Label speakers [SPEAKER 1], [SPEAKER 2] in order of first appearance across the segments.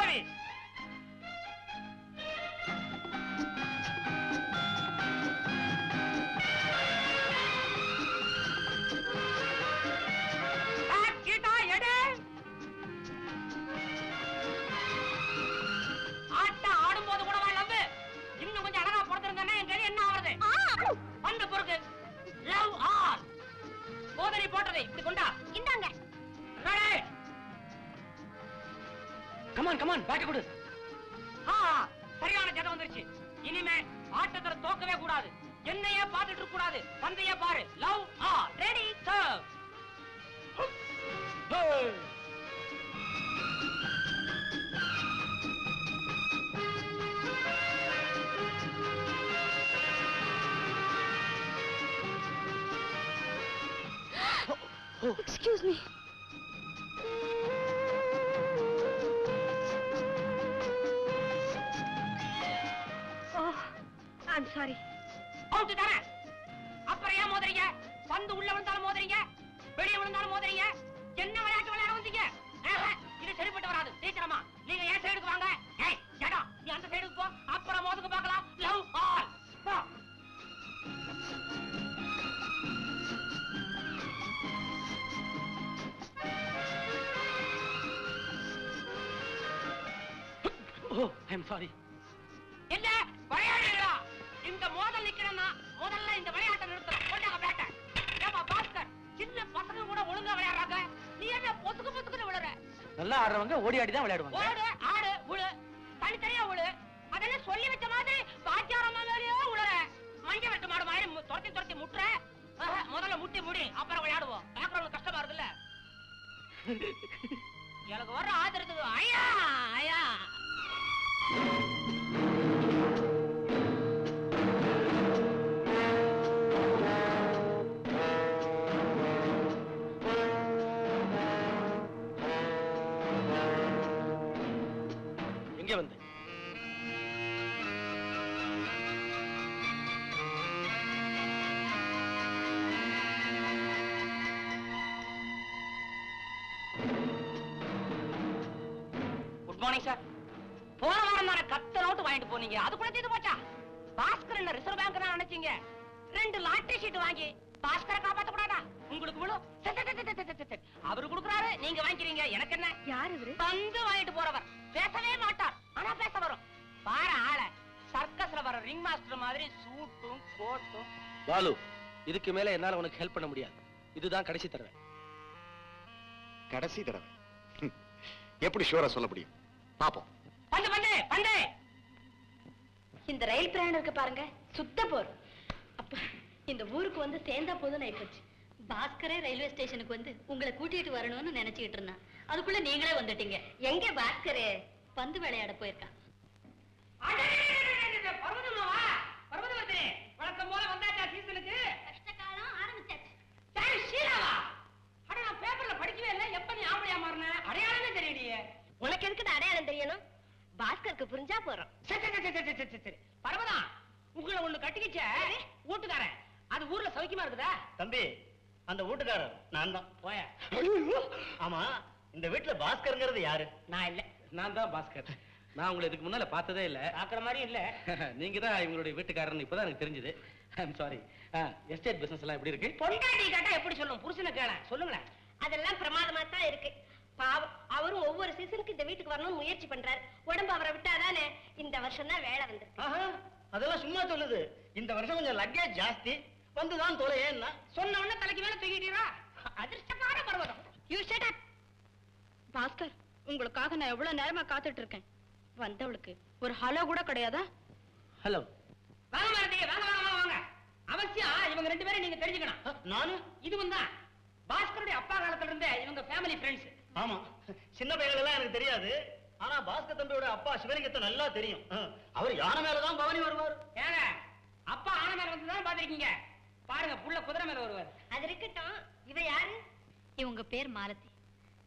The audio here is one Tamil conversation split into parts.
[SPEAKER 1] சரி. சரியான ஜடம் வந்துருச்சு. இனிமே ஆட்டத்துல தோக்கவே கூடாது. என்னையே பார்த்துட்டு இருக்க கூடாது. பந்தைய பாரு. Love are ready serve.
[SPEAKER 2] Excuse me. I'm sorry.
[SPEAKER 1] Out தானே. அப்புறம் ஏன் மோதுறீங்க? பந்து உள்ள விழுந்தாலும் மோதுறீங்க, வெளியே விழுந்தாலும் மோதுறீங்க. என்ன விளையாட்டு விளையாட வந்தீங்க? இது சரிப்பட்டு வராது. சீக்கிரமா நீங்க என் சைடுக்கு வாங்க. ஏய் ஜடா, நீ அந்த சைடுக்கு போ. அப்புறம் மோதுக்கு பார்க்கலாம். Love all.
[SPEAKER 3] Oh, I'm sorry.
[SPEAKER 1] என்ன விளையாடுறீங்களா? இந்த மோதல் நிக்கணும்னா முதல்ல இந்த விளையாட்டை நிறுத்தணும். கொண்டாங்க பேட்டை. ஏமா பாஸ்கர், சின்ன பசங்க கூட ஒழுங்கா விளையாடுறாங்க. நீ என்ன பொசுக்குன்னு விழுற?
[SPEAKER 3] நல்லா ஆடுறவங்க ஓடி ஆடி தான் விளையாடுவாங்க.
[SPEAKER 1] ஓடு, ஆடு, உழு, தனித்தனியா உழு. அதெல்லாம் சொல்லி வச்ச மாதிரி பாக்கியாரமா மாதிரியே உழுற. மஞ்ச வெட்டு மாடு மாதிரி துரத்தி முட்டுற. முதல்ல முட்டி முடி, அப்புறம் விளையாடுவோம். பாக்குறவங்களுக்கு கஷ்டமா இருக்குல்ல? எனக்கு வர்ற ஆதரத்துக்கு ஐயா ஐயா.
[SPEAKER 3] எங்க வந்து
[SPEAKER 1] குட் மார்னிங் சார். போன வாரம் தானே கத்த நோட்டு வாங்கிட்டு போனீங்க. அது கூட தீர்ந்து போச்சா? பாஸ்கர் என்ன ரிசர்வ் பேங்க் தான் நினைச்சீங்க? 2 லாட்டரி ஷீட் வாங்கி பாஸ்கரை காப்பாத்த கூடாதா? உங்களுக்கு விழும். அவரு கொடுக்குறாரு, நீங்க வாங்கிக்கிறீங்க. எனக்கு என்ன?
[SPEAKER 2] யார் இவரு?
[SPEAKER 1] பந்து வாங்கிட்டு போறவர். பேசவே மாட்டார், ஆனா பேச வரும். பாரு ஆள, சர்க்கஸ்ல வர ரிங் மாஸ்டர் மாதிரி சூட்டும் கோட்டும்.
[SPEAKER 3] பாலு, இதுக்கு மேல என்னால உனக்கு ஹெல்ப் பண்ண முடியாது. இதுதான் கடைசி தடவை.
[SPEAKER 4] கடைசி தடவை? எப்படி ஷூரா சொல்ல முடியும்? பாப்போம்.
[SPEAKER 1] பந்து பந்து பந்து.
[SPEAKER 2] இந்த ரயில் பிரயாணம் இருக்கு பாருங்க, சுத்த போர். அப்ப இந்த ஊருக்கு வந்து சேர்ந்தா போதும் ஆயிப்போச்சு. பாஸ்கரே ரயில்வே ஸ்டேஷனுக்கு வந்து உங்களை கூட்டிட்டு வரணும்னு நினைச்சுக்கிட்டு இருந்தான். அதுக்குள்ள நீங்களே வந்துட்டீங்க. எங்க பாஸ்கரே? பந்து விளையாட போயிருக்கான்.
[SPEAKER 1] பர்வதமாவா? பர்வதவதி வழக்கம் போல வந்தாச்சா சீசனுக்கு?
[SPEAKER 2] கஷ்ட காலம் ஆரம்பிச்சாச்சு.
[SPEAKER 1] சரி ஷீலாவா? அட நான் பேப்பர்ல படிக்கவே இல்லை. எப்ப நீ ஆம்பளையா மாறின? அடையாளமே தெரியலையே.
[SPEAKER 2] உனக்கு எதுக்கு அடையாளம் தெரியணும்? பாஸ்கருக்கு புரிஞ்சா போறோம்.
[SPEAKER 1] சரி பர்வதா, உங்களை ஒண்ணு கட்டிக்கிச்ச வீட்டுக்காரன், அது ஊர்ல சௌக்கியமா இருக்குதா?
[SPEAKER 5] தம்பி, அந்த வீட்டுக்காரர் நான் தான்.
[SPEAKER 1] போய.
[SPEAKER 5] ஆமா, இந்த வீட்டுல பாஸ்கர்ங்கிறது யாரு?
[SPEAKER 1] நான் இல்ல.
[SPEAKER 3] நான் தான் பாஸ்கர். நான் உங்களை இதுக்கு முன்னால பார்த்ததே இல்ல.
[SPEAKER 1] பாக்குற மாதிரி இல்ல.
[SPEAKER 3] நீங்க தான் இவங்களுடைய வீட்டுக்காரன்னு இப்பதான் எனக்கு தெரிஞ்சது. I'm sorry. எஸ்டேட் பிசினஸ் எல்லாம் எப்படி இருக்கு?
[SPEAKER 1] பொண்டாட்டி கேட்டா எப்படி சொல்லும்? புருஷனை கேள சொல்லுங்களேன்.
[SPEAKER 2] அதெல்லாம் பிரமாதமா தான் இருக்கு. பாவம், அவரும் ஒவ்வொரு சீசனுக்கு இந்த வீட்டுக்கு வரணும்னு முயற்சி பண்றாரு. உடம்பு அவரை விட்டாதானே இந்த வருஷம் தான் வேலை வந்திருக்கு.
[SPEAKER 5] அதெல்லாம் சும்மா சொல்லுது. இந்த வருஷம் கொஞ்சம் லக்கேஜ் ஜாஸ்தி, வந்துதான் தொலை. ஏன்னா
[SPEAKER 1] சொன்ன உடனே தலைக்கு மேல தூக்கிட்டீரா? அதிர்ஷ்டமான Parvatham.
[SPEAKER 2] You shut up. Bhaskar, உங்களுக்காக நான் எவ்வளவு நேரமா காத்துட்டு இருக்கேன். வந்தவளுக்கு ஒரு ஹலோ கூட கிடையாதா?
[SPEAKER 3] ஹலோ.
[SPEAKER 1] வாங்க மாரதி, வாங்க வாங்க வாங்க வாங்க. அவசியம் இவங்க 2 பேரும் நீங்க தெரிஞ்சுக்கணும்.
[SPEAKER 5] நானு
[SPEAKER 1] இதுவும் தான் பாஸ்கருடைய அப்பா காலத்துல இருந்தே இவங்க ஃபேமிலி ஃப்ரெண்ட்ஸ்.
[SPEAKER 5] ஆமா, சின்ன பையன்கள் எல்லாம் எனக்கு தெரியாது. ஆனா பாஸ்கர் தம்பியோட அப்பா சிவலிங்கத்தை நல்லா தெரியும். அவர் யானை மேலதான் பவனி வருவார்.
[SPEAKER 1] ஏங்க, அப்பா ஆனை மேல வந்துதான் பாத்திருக்கீங்க. பாருங்க, புள்ள குதிரை மேல வருவார்.
[SPEAKER 2] அது இருக்கட்டும், இவ யாரு? இவங்க பேர் மாலதி,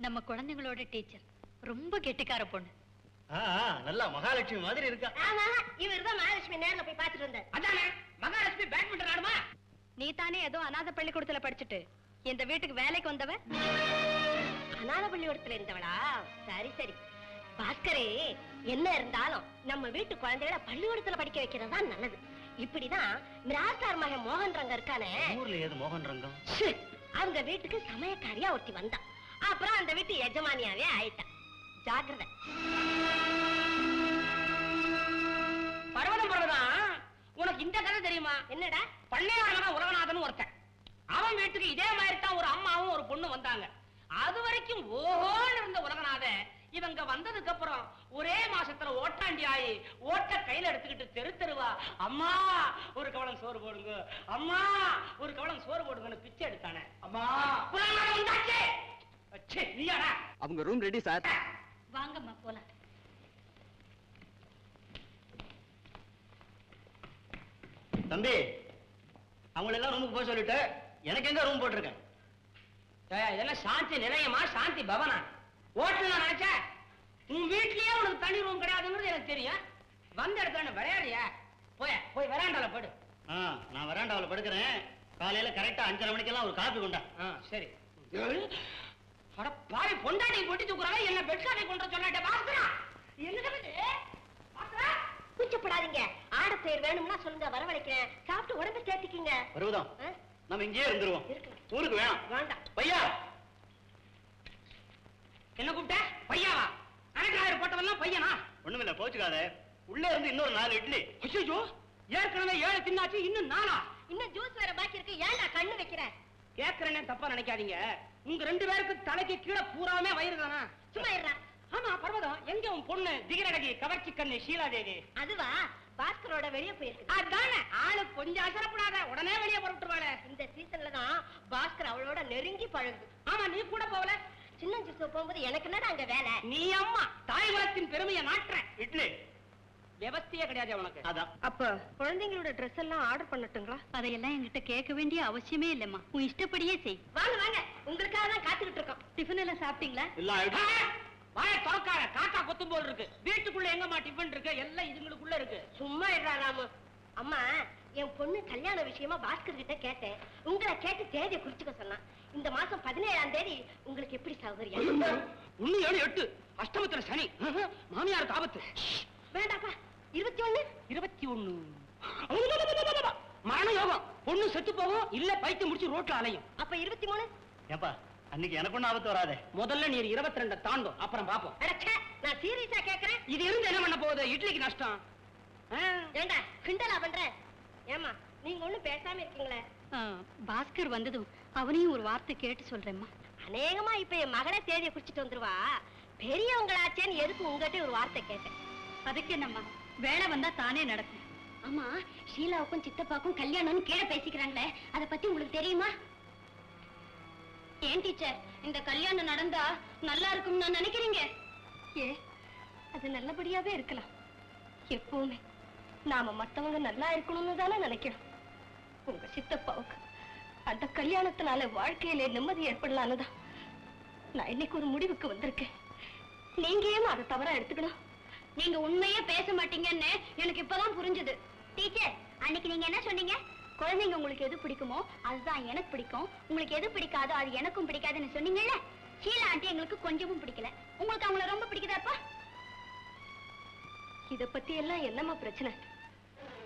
[SPEAKER 2] நம்ம குழந்தைங்களோட டீச்சர். ரொம்ப கெட்டிக்கார பொண்ணு.
[SPEAKER 5] நல்லா மகாலட்சுமி மாதிரி இருக்கா.
[SPEAKER 2] ஆமா, இவர்தான் மகாலட்சுமி நேர்ல போய் பாத்துட்டு வந்தார்.
[SPEAKER 1] அதானே மகாலட்சுமி பேட்மிண்டன் ஆடுமா?
[SPEAKER 2] நீ தானே ஏதோ அநாத பள்ளிக்கூடத்துல படிச்சுட்டு இந்த வீட்டுக்கு வேலைக்கு வந்தவ? அநாத பள்ளிக்கூடத்துல இருந்தவளா? சரி சரி. பாஸ்கர்
[SPEAKER 6] பாஸ்கரே, என்ன இருந்தாலும் நம்ம வீட்டு குழந்தைகளை பள்ளிக்கூடத்துல படிக்க வைக்கிறது தான் நல்லது. இப்படிதான் மிராஸ்தார் மகன் மோகன் ரங்கம் இருக்கானே,
[SPEAKER 5] ஊர்ல ஏது மோகன் ரங்கம்?
[SPEAKER 6] அவங்க வீட்டுக்கு சமயக்காரியா ஒருத்தி வந்தான். அப்புறம் அந்த வீட்டு எஜமானியாவே ஆயிட்டான். ஜாக்கிரதை.
[SPEAKER 1] பர்வதம், உனக்கு இந்த கதை தெரியுமா?
[SPEAKER 6] என்னடா?
[SPEAKER 1] பண்ணையாரன் உலகநாதன் ஒருத்தன். அவன் வீட்டுக்கு இதே மாதிரி தான் ஒரு அம்மாவும் ஒரு பொண்ணு வந்தாங்க. அது வரைக்கும் ஓஹோன்னு இருந்த உலகநாதன் இவங்க வந்ததுக்கு அப்புறம் ஒரே மாசத்துல ஓட்டாண்டி ஆயி ஓட்ட கையில எடுத்துக்கிட்டு தெரு தெருவா அம்மா ஒரு கவளம் சோறு போடுங்க, அம்மா ஒரு கவளம் சோறு போடுங்கன்னு பிச்சை எடுத்தானே. அம்மா உலகநாதன் வந்தாச்சு. நீயாடா?
[SPEAKER 7] அவங்க ரூம் ரெடி சார்.
[SPEAKER 2] வாங்கம்மா போலாம்.
[SPEAKER 5] தம்பி, அவங்களெல்லாம் ரூமுக்கு போக சொல்லிட்டு எனக்கு எங்க ரூம் போட்டிருக்கேன்?
[SPEAKER 1] இதெல்லாம் சாந்தி நிலையமா சாந்தி பவனா? ஓட்டல் நான் நினைச்ச உன் வீட்லயே உனக்கு தனி ரூம் கிடையாதுங்கிறது எனக்கு தெரியும். வந்த இடத்துல விளையாடியா? போய் வராண்டால படு.
[SPEAKER 5] நான் வராண்டாவில் படுக்கிறேன். காலையில கரெக்டா 5:30 மணிக்கெல்லாம் ஒரு காபி கொண்டா.
[SPEAKER 1] சரி. பாரு, பொண்டாட்டி போட்டி தூக்குறாங்க, என்ன பெட்ஷாப்பை கொண்டு சொல்லாட்ட பாஸ்கரா. என்ன
[SPEAKER 6] கூச்சப்படாதீங்க. ஆட பேர் வேணும்னா சொல்லுங்க, வரவழைக்கிறேன். சாப்பிட்டு உடம்பு சேர்த்துக்கீங்க.
[SPEAKER 5] வருவதா? நம்ம இங்கேயே இருந்துருவோம். ஊருக்கு வேணாம்.
[SPEAKER 6] வேண்டாம்.
[SPEAKER 5] பையா,
[SPEAKER 1] என்ன கூப்பிட்ட? பையாவா? அனக்காயிரம் போட்டவெல்லாம் பையனா?
[SPEAKER 5] ஒண்ணுமில்ல, போச்சுக்காத. உள்ள இருந்து இன்னொரு 4 இட்லி.
[SPEAKER 1] ஐயோ, ஏற்கனவே 7 தின்னாச்சு, இன்னும் 4?
[SPEAKER 6] இன்னும் ஜூஸ் வேற பாக்கி இருக்கு. ஏன்டா கண்ணு வைக்கிறேன்?
[SPEAKER 1] கேட்கறேன்னு தப்பா நினைக்காதீங்க. உங்க 2 பேருக்கு தலைக்கு கீழே பூராமே வயிறு தானா?
[SPEAKER 6] சும்மா இருடா.
[SPEAKER 1] ஆமா பர்வதம், எங்க உன் பொண்ணு திகிரடகி கவர்ச்சி கண்ணு ஷீலாதேவி?
[SPEAKER 6] அதுவா, பாஸ்கரோட வெளியே போயிருக்கு.
[SPEAKER 1] அதானே, ஆளு கொஞ்சம் அசரப்படாத, உடனே வெளியே புறப்பட்டுருவாள.
[SPEAKER 6] இந்த சீசன்ல தான் பாஸ்கர் அவளோட நெருங்கி பழகுது.
[SPEAKER 1] ஆமா, நீ கூட போகல?
[SPEAKER 6] சின்ன ஜூஸ் போகும்போது எனக்கு என்னடா அங்க வேலை?
[SPEAKER 1] நீ அம்மா தாய் குலத்தின் பெருமையை நாட்டுற.
[SPEAKER 5] இட்லி
[SPEAKER 1] விவஸ்தையே கிடையாது உனக்கு.
[SPEAKER 5] அதான்.
[SPEAKER 6] அப்ப குழந்தைங்களோட ட்ரெஸ் எல்லாம் ஆர்டர் பண்ணட்டுங்களா?
[SPEAKER 2] அதையெல்லாம் என்கிட்ட கேட்க வேண்டிய அவசியமே இல்லம்மா. உன் இஷ்டப்படியே செய்.
[SPEAKER 6] வாங்க வாங்க, உங்களுக்காக தான் காத்துக்கிட்டு இருக்கோம்.
[SPEAKER 2] டிஃபன் எல்லாம் சாப்பிட்டீங்களா?
[SPEAKER 5] எல்லாம்
[SPEAKER 1] வாய திறக்காத, காக்கா கொத்தும் போல் இருக்கு. வீட்டுக்குள்ள எங்கம்மா டிஃபன் இருக்கு? எல்லாம் இதுங்களுக்குள்ள இருக்கு.
[SPEAKER 6] சும்மா இருடா ராமு. அம்மா, என் பொண்ணு கல்யாண விஷயமா பாஸ்கர் கிட்ட கேட்டேன். உங்களை கேட்டு தேதியை குறிச்சுக்க சொன்னான். இந்த மாசம் 17ஆம் தேதி உங்களுக்கு எப்படி சௌகரியம்?
[SPEAKER 1] 1 7 8 அஷ்டமத்துல சனி. மாமியாருக்கு ஆபத்து.
[SPEAKER 6] வேண்டாப்பா, 21
[SPEAKER 1] 21 மரண யோகம். பொண்ணு செத்து போகும், இல்ல பைத்தியம் முடிச்சு ரோட்ல அலையும்.
[SPEAKER 6] அப்ப 23.
[SPEAKER 5] ஏப்பா, அன்னைக்கு எனக்கு ஒன்னும் ஆபத்து வராதே.
[SPEAKER 1] முதல்ல நீ 22 தாண்டும், அப்புறம் பாப்போம்.
[SPEAKER 6] அடச்சே, நான் சீரியஸா கேக்குறேன்.
[SPEAKER 1] இது இருந்து என்ன பண்ண போகுது? இட்லிக்கு நஷ்டம்.
[SPEAKER 6] ஏண்டா கிண்டலா பண்ற? ஏமா, நீங்க ஒண்ணும் பேசாம இருக்கீங்களே.
[SPEAKER 2] பாஸ்கர் வந்ததும் அவனையும் ஒரு வார்த்தை கேட்டு சொல்றேம்மா.
[SPEAKER 6] அநேகமா இப்ப என் மகளே தேதியை குறிச்சிட்டு வந்துருவா. பெரியவங்களாச்சேன்னு எதுக்கு உங்ககிட்ட ஒரு வார்த்தை கேட்டேன்.
[SPEAKER 2] அதுக்கு என்னம்மா, வேலை வந்தா தானே நடக்கும்.
[SPEAKER 6] ஆமா, ஷீலாவுக்கும் சித்தப்பாக்கும் கல்யாணம்னு கீழே பேசிக்கிறாங்களே, அத பத்தி உங்களுக்கு தெரியுமா? ஏன் டீச்சர், இந்த கல்யாணம் நடந்தா நல்லா இருக்கும் நான் நினைக்கிறீங்க? அது நல்லபடியாவே இருக்கலாம். எப்பவுமே நாம மத்தவங்க நல்லா இருக்கணும்னு தானே நினைக்கிறோம். உங்க சித்தப்பாவுக்கு அந்த கல்யாணத்தினால வாழ்க்கையில நிம்மதி ஏற்படலான்னுதான் நான் இன்னைக்கு ஒரு முடிவுக்கு வந்திருக்கேன். நீங்க ஏன் அதை தவறா எடுத்துக்கணும்? நீங்க உண்மையே பேச மாட்டீங்கன்னு எனக்கு இப்பதான் புரிஞ்சுது. டீச்சர், அன்னைக்கு நீங்க என்ன சொன்னீங்க? குழந்தைங்க உங்களுக்கு எது பிடிக்குமோ அதுதான் எனக்கு பிடிக்கும், உங்களுக்கு எது பிடிக்காதோ அது எனக்கும் பிடிக்காதுன்னு சொன்னீங்கல்ல. ஷீலா ஆண்டி எங்களுக்கு கொஞ்சமும் பிடிக்கல, உங்களுக்கு அவங்கள ரொம்ப பிடிக்குதாப்பா? இத பத்தி எல்லாம் என்னமா பிரச்சனை?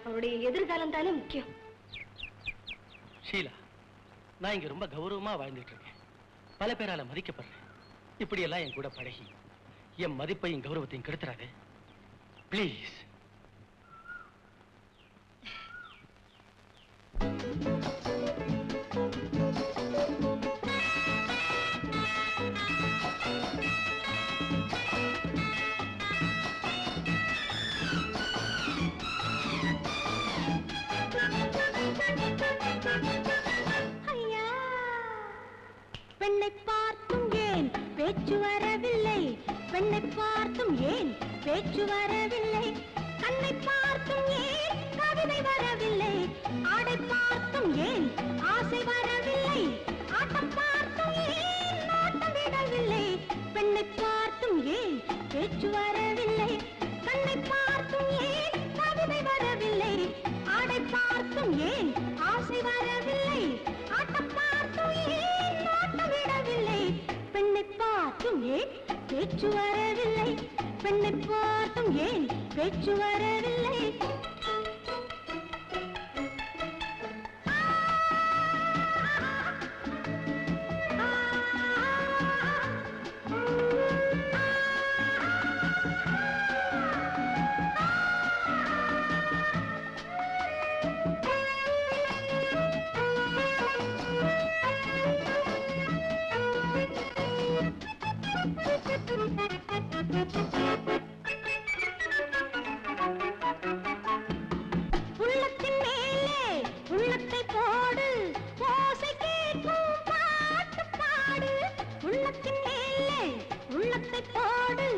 [SPEAKER 6] அவருடைய எதிர்காலம் தானே முக்கியம்.
[SPEAKER 3] ஷீலா, நான் இங்க ரொம்ப கௌரவமா வாழ்ந்துட்டு இருக்கேன். பல பேரால மதிக்கப்படுறேன். இப்படி எல்லாம் என் கூட பழகி என் மதிப்பையும் கௌரவத்தையும் கெடுத்துறாரு பிளீஸ்.
[SPEAKER 6] பெண்ணை பார்த்தும் ஏன் பேச்சு வரவில்லை? பெண்ணை பார்த்தும் ஏன் பேச்சு வரவில்லை? கண்ணை பார்த்தும் ஏன் கவிதை வரவில்லை? ஆடை பார்த்தும் ஏன் ஆசை வரவில்லை? ஆட்டம் பார்த்தும் ஏன் நாட்டம் விடவில்லை? பெண்ணை பார்த்தும் ஏன் பேச்சு வரவில்லை? கண்ணை பார்த்தும் ஏன் கவிதை வரவில்லை? ஆடை பார்த்தும் ஏன் ஆசை வரவில்லை? ஆட்டம் பார்த்தும் ஏன் நாட்டம் விடவில்லை? பெண்ணை பார்த்தும் ஏன் பேச்சு வரவில்லை?
[SPEAKER 7] பெண்ணை பார்த்தும் ஏன் பேச்சு வரவில்லை உள்ளத்தின் மேலே உள்ளத்தை போடு ஓசை கேட்கும் பாட்டு பாடு உள்ளத்தின் மேலே உள்ளத்தை போடு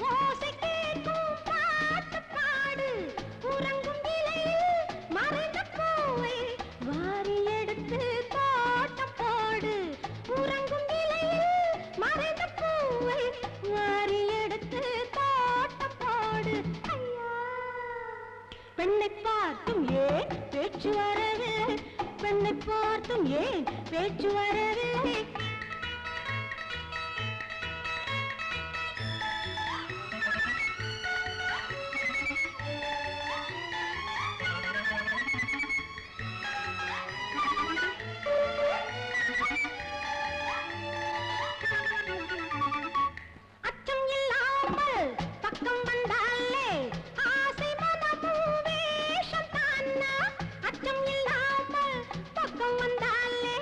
[SPEAKER 7] ஓசை கேட்கும் பாட்டு பாடு உறங்கும் நிலையில் மறைந்த பூவை வாரி எடுத்து தோட்டம் போடு உறங்கும் நிலையில் மறைந்த பூவை வாரி எடுத்து தோட்டம் போடு பெண்ணை பார்த்தும் ஏன் பேச்சு வரவில்லை பெண்ணை பார்த்தும் ஏன் பேச்சு வரவில்லை அச்சம் இல்லாமல் பக்கம் வந்தாலே ஆசை மனமும் வேஷம் தானா அச்சம் இல்லாமல் பக்கம் வந்தாலே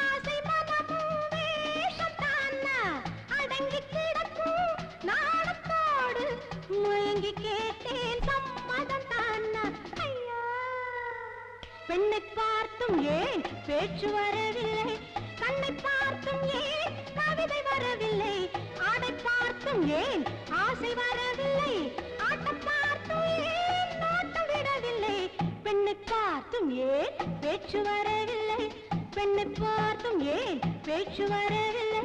[SPEAKER 7] ஆசை மனமும் வேஷம் தானா அடங்கி கிடக்கும் நாணத்தோடு முயங்கி கேட்டேன் சம்மதம் தானா ஐயா பெண்ணை பார்த்தும் ஏன் பேச்சு வரவில்லை கண்ணை பார்த்தும் ஏன் கவிதை வரவில்லை ஆடை பார்த்தும் ஏன் ஆசை வரவில்லை ஆட்டம் பார்த்தும் ஏன் நோட்டம் விடவில்லை பெண்ணை பார்த்தும் ஏன் பேச்சு வரவில்லை பெண்ணை பார்த்தும் ஏன் பேச்சு வரவில்லை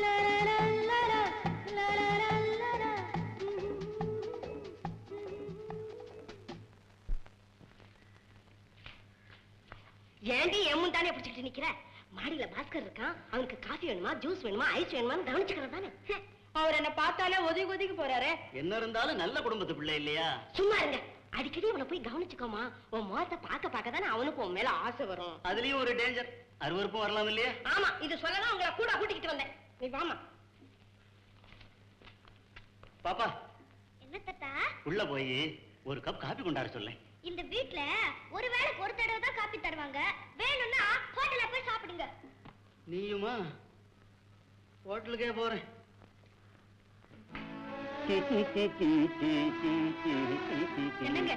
[SPEAKER 7] லரலலலர, லரலலலர.
[SPEAKER 6] ஏண்டி என் முந்தானே பிடிச்சிட்டு நிக்கிற மாடியில பாஸ்கர் இருக்கான் அவனுக்கு காஃபி வேணுமா ஜூஸ் வேணுமா ஐஸ் வேணுமான்னு கவனிச்சுக்கிறது தானே
[SPEAKER 2] அவர் என்ன பார்த்தாலே ஒதுங்கி ஒதுங்கி போறாரு.
[SPEAKER 5] என்ன இருந்தாலும் நல்ல குடும்பத்து பிள்ளை இல்லையா?
[SPEAKER 6] சும்மா இருங்க அடிக்கடி அவனை போய் கவனிச்சுக்கோமா உன் முகத்தை பார்க்க தானே அவனுக்கு உன் மேல ஆசை வரும்.
[SPEAKER 5] அதுலயும் ஒரு டேஞ்சர் அருவருப்பும் வரலாம் இல்லையா?
[SPEAKER 6] ஆமா இது சொல்லதான் உங்களை கூட கூட்டிக்கிட்டு வந்தேன். நீ வாமா.
[SPEAKER 5] பாப்பா
[SPEAKER 7] என்ன தாத்தா
[SPEAKER 5] உள்ள போய் ஒரு கப் காபி கொண்டாட சொல்லேன்.
[SPEAKER 7] இந்த வீட்ல ஒரு வேளைக்கு ஒரு தடவை தான் காப்பி தருவாங்க வேணும்னா ஹோட்டல்ல போய் சாப்பிடுங்க.
[SPEAKER 5] நீயுமா? ஹோட்டலுக்கே போறேன்.
[SPEAKER 2] என்னங்க?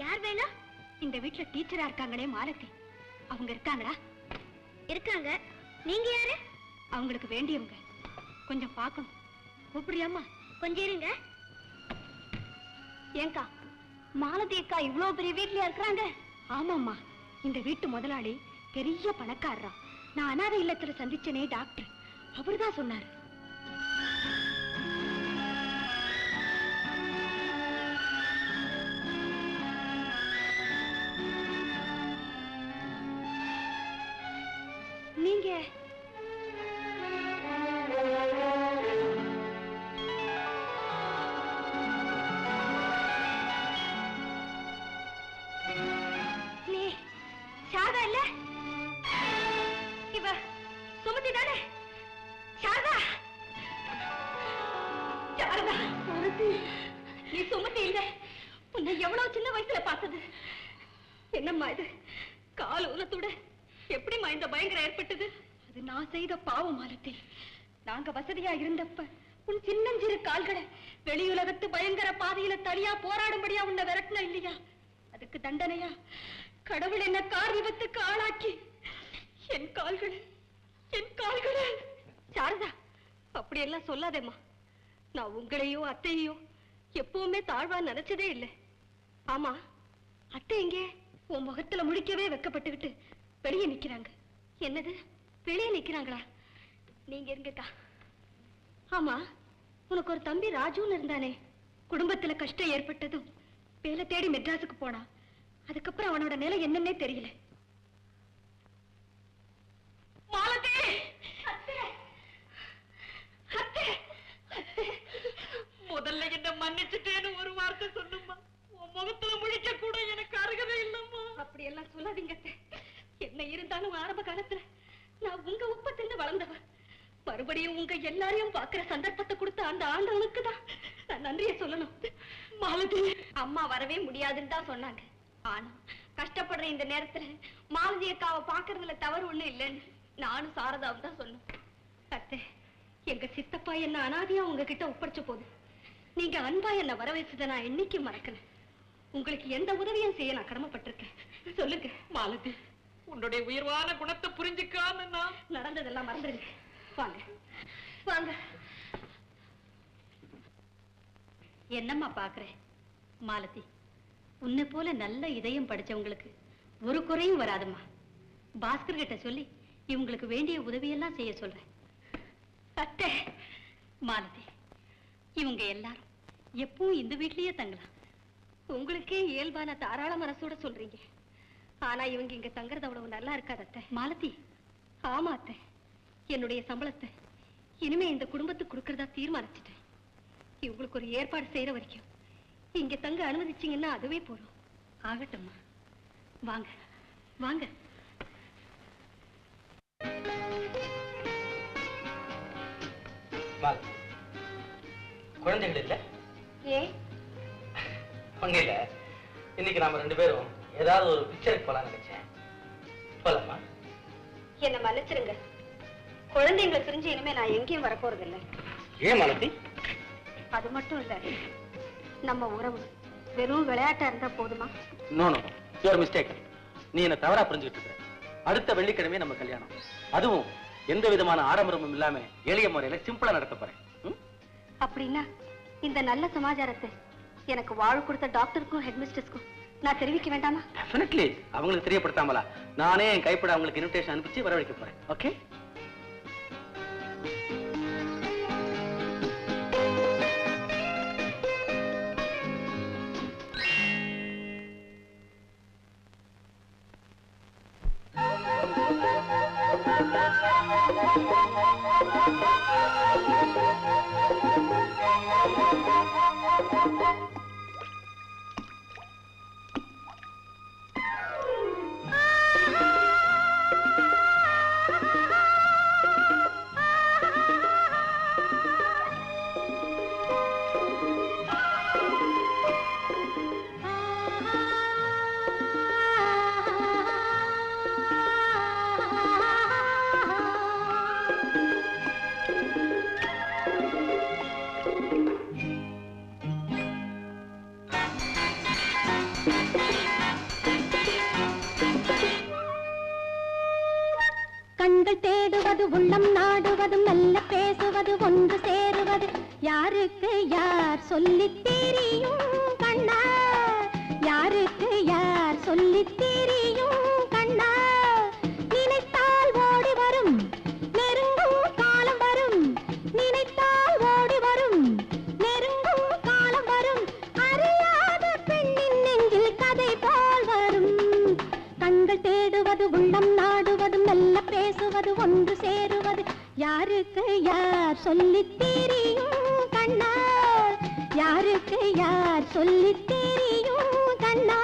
[SPEAKER 7] யார் வேணும்?
[SPEAKER 2] இந்த வீட்ல டீச்சரா இருக்காங்களே மாலதி, அவங்க இருக்காங்களா?
[SPEAKER 7] இருக்காங்க. நீங்க யாரு?
[SPEAKER 2] அவங்களுக்கு வேண்டியவங்க. கொஞ்சம் பார்க்கணும். கூப்பிடுறியாமா?
[SPEAKER 7] கொஞ்சம் இருங்க.
[SPEAKER 2] ஏங்கா மாலதி அக்கா இவ்வளவு பெரிய வீட்லயா இருக்கிறாங்க? ஆமாம்மா, இந்த வீட்டு முதலாளி பெரிய பணக்காரரா. நான் அனாதை இல்லத்துல சந்திச்சனே டாக்டர், அவர்தான் சொன்னாரு. நீங்க
[SPEAKER 7] நீ சாரதா இல்ல? இவ சுமதி தானே? சாரதா சாரதா
[SPEAKER 2] நீ சுமதி இல்ல. உன்னை எவ்வளவு சின்ன வயசுல பார்த்தது. என்னம்மா இது? கால் ஊனத்தோட எப்படிம்மா இந்த பயங்கரம் ஏற்பட்டது? அது நான் செய்த பாவம் மாலதி. நாங்க வசதியா இருந்தப்ப உன் சின்னஞ்சிறு கால்களை வெளியுலகத்து பயங்கர பாதையில தனியா போராடும்படியா உன்னை விரட்டின இல்லையா? அதுக்கு தண்டனையா கடவுள் என்ன கார் விபத்துக்கு ஆளாக்கி என் கால்களை சாரதா அப்படியெல்லாம் சொல்லாதேம்மா. நான் உங்களையோ அத்தையோ எப்பவுமே தாழ்வா நினைச்சதே இல்லை. ஆமா, அத்தை எங்கே? உன் முகத்துல முடிக்கவே வெக்கப்பட்டுக்கிட்டு வெளியே நிக்கிறாங்க. என்னது, வெளியே நிக்கிறாங்களா? நீங்க இருங்கக்கா. ஆமா, உனக்கு ஒரு தம்பி ராஜுன்னு இருந்தானே, குடும்பத்துல கஷ்டம் ஏற்பட்டதும் வேலை தேடி மெட்ராஸுக்கு போனா. அதுக்கப்புறம் அவனோட நிலை என்னன்னே தெரியல.
[SPEAKER 6] காலம் ஆரம்ப காலத்துல நான் உங்க உப்ப தின்னு வளர்ந்தவ. மறுபடியும் உங்க எல்லாரையும் பாக்குற சந்தர்ப்பத்தை கொடுத்த அந்த ஆண்டவனுக்கு தான் நான் நன்றியை சொல்லணும். மாலதி அம்மா வரவே முடியாதுன்னு தான் சொன்னாங்க. ஆனா கஷ்டப்படுற இந்த நேரத்துல மாலதி அக்காவை பாக்குறதுல தவறு ஒண்ணும் இல்லைன்னு நானும் சாரதாவும் தான் சொன்னோம். அத்தை, எங்க சித்தப்பா என்ன அனாதையா உங்ககிட்ட ஒப்படைச்ச போது நீங்க அன்பா என்ன வர வச்சதை நான் என்னைக்கும் மறக்கல. உங்களுக்கு எந்த உதவியும் செய்ய நான் கடமைப்பட்டிருக்கேன். சொல்லுங்க மாலதி.
[SPEAKER 1] உன்னுடைய உயர்வான குணத்தை புரிஞ்சுக்காம
[SPEAKER 6] நடந்ததெல்லாம் மறந்துடுங்க. வாங்க வாங்க.
[SPEAKER 2] என்னம்மா பாக்குறேன் மாலதி, உன்னை போல நல்ல இதயம் படிச்சவங்களுக்கு ஒரு குறையும் வராதும்மா. பாஸ்கர் கிட்ட சொல்லி இவங்களுக்கு வேண்டிய உதவியெல்லாம் செய்ய சொல்றேன்.
[SPEAKER 6] அத்தை,
[SPEAKER 2] மாலதி, இவங்க எல்லாரும் எப்பவும் இந்த வீட்லயே தங்கலாம்.
[SPEAKER 6] உங்களுக்கே இயல்பான தாராள மனசோட சொல்றீங்க. ஆனா இவங்க இங்க தங்குறது அவ்வளவு நல்லா இருக்காது அத்தை.
[SPEAKER 2] மாலதி,
[SPEAKER 6] ஆமா அத்தை, என்னுடைய சம்பளத்தை இனிமே இந்த குடும்பத்துக்கு கொடுக்கறதா தீர்மானிச்சிட்டேன். இவங்களுக்கு ஒரு ஏற்பாடு செய்யற வரைக்கும் இங்க தங்க அனுமதிச்சீங்கன்னா அதுவே போதும்.
[SPEAKER 2] ஆகட்டும்மா, வாங்க வாங்க.
[SPEAKER 3] குழந்தைகள் இல்ல?
[SPEAKER 6] ஏன்?
[SPEAKER 3] அங்க இல்ல. இன்னைக்கு நாம 2 பேரும் ஏதாவது ஒரு பிக்சருக்கு போலாம் நினைச்சேன். போலாமா?
[SPEAKER 6] என்ன மன்னிச்சிருங்க, குழந்தைங்களை பிரிஞ்சு இனிமே நான் எங்கேயும் வரப்போறது இல்லை.
[SPEAKER 3] ஏன் மாலதி?
[SPEAKER 6] அது மட்டும் இல்ல, நம்ம உறவு வெறும் விளையாட்டா இருந்தா போதுமா?
[SPEAKER 3] No no, you are mistaken. நீ என்ன தவறா புரிஞ்சுக்கிட்டு இருக்க. அடுத்த வெள்ளிக்கிழமை நம்ம கல்யாணம். அதுவும் எந்த விதமான ஆடம்பரமும் இல்லாம எளிய முறையில சிம்பிளா நடத்த போறேன்.
[SPEAKER 6] அப்படின்னா இந்த நல்ல சமாச்சாரத்தை எனக்கு வாழ் கொடுத்த டாக்டருக்கும் ஹெட்மிஸ்டர்ஸ்க்கும் நான் தெரிவிக்க வேண்டாமா?
[SPEAKER 3] டெஃபினெட்லி. அவங்களுக்கு தெரியப்படுத்தாமலா நானே என் கைப்பட அவங்களுக்கு இன்விடேஷன் அனுப்பிச்சு வரவழைக்க போறேன். ஓகே?
[SPEAKER 7] கண்கள் தேடுவது, உள்ளம் நாடுவது, மெல்ல பேசுவது, ஒன்று சேருவது, யாருக்கு யார் சொல்லித் தெரியும் கண்ணா? யாருக்கு யார் சொல்லித் தெரியும் கண்ணா? நினைத்தால் ஓடி வரும், நெருங்கும் காலம் வரும். நினைத்தால் ஓடி வரும், நெருங்கும் காலம் வரும். அறியாத பெண்ணின் நெஞ்சில் கதை போல் வரும். கண்கள் தேடுவது, உள்ளம் நாடுவது, மெல்ல பேசுவது, ஒன்று சேருவது, யாருக்கு யார் சொல்லித் தெரியும் கண்ணா? யாருக்கு யார் சொல்லித் தெரியும் கண்ணா?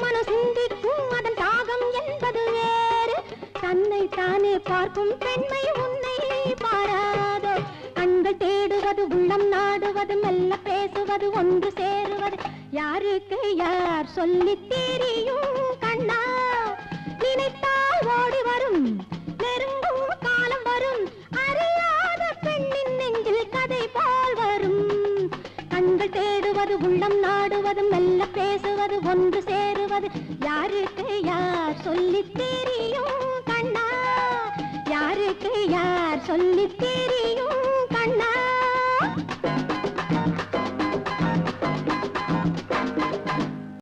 [SPEAKER 7] மனம் சிந்திக்கும் அதன் தாகம் என்பது வேறு தன்னை தானே பார்க்கும் பெண்மை உன்னை பாராதோ கண்கள் தேடுவது உள்ளம் நாடுவது மெல்ல பேசுவது ஒன்று சேருவது யாருக்கு யார் சொல்லி தெரியும் கண்ணா நினைத்தால் ஓடி வரும் நெருங்கும் காலம் வரும் அறியாத பெண்ணின் நெஞ்சில் கதை போல் வரும் கண்கள் தேடுவது உள்ளம் நாடுவது மெல்ல பேசுவது ஒன்று சேருவது யாருக்கு யார் சொல்லி தெரியும் கண்ணா யாருக்கு யார் சொல்லி தெரியும்